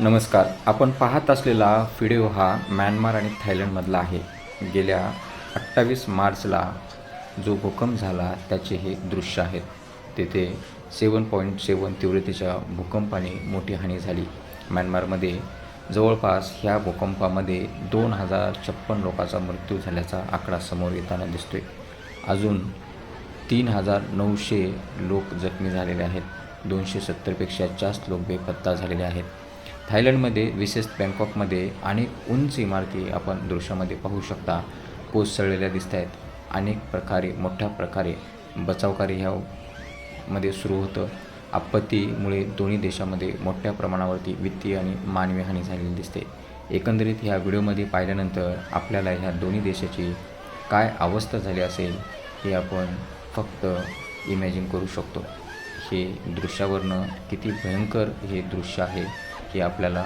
नमस्कार. आपण पाहत असलेला व्हिडिओ हा म्यानमार आणि थायलंडमधला आहे. गेल्या 28 मार्चला जो भूकंप झाला त्याचे हे दृश्य आहेत. तेथे 7.7 तीव्रतेच्या भूकंपाने मोठी हानी झाली. म्यानमारमध्ये जवळपास ह्या भूकंपामध्ये 2056 लोकांचा मृत्यू झाल्याचा आकडा समोर येताना दिसतोय. अजून 3900 लोक जखमी झालेले आहेत. 270पेक्षा जास्त लोक बेपत्ता झालेले आहेत. थायलंडमध्ये विशेषतः बँकॉकमध्ये अनेक उंच इमारती आपण दृश्यामध्ये पाहू शकता. कोसळलेल्या दिसत आहेत. अनेक प्रकारे मोठ्या प्रकारे बचावकार्य ह्यामध्ये सुरू होतं. आपत्तीमुळे दोन्ही देशामध्ये मोठ्या प्रमाणावरती वित्तीय आणि मानवी हानी झालेली दिसते. एकंदरीत ह्या व्हिडिओमध्ये पाहिल्यानंतर आपल्याला ह्या दोन्ही देशाची काय अवस्था झाली असेल हे आपण फक्त इमॅजिन करू शकतो. हे दृश्यावरनं किती भयंकर हे दृश्य आहे हे आपल्याला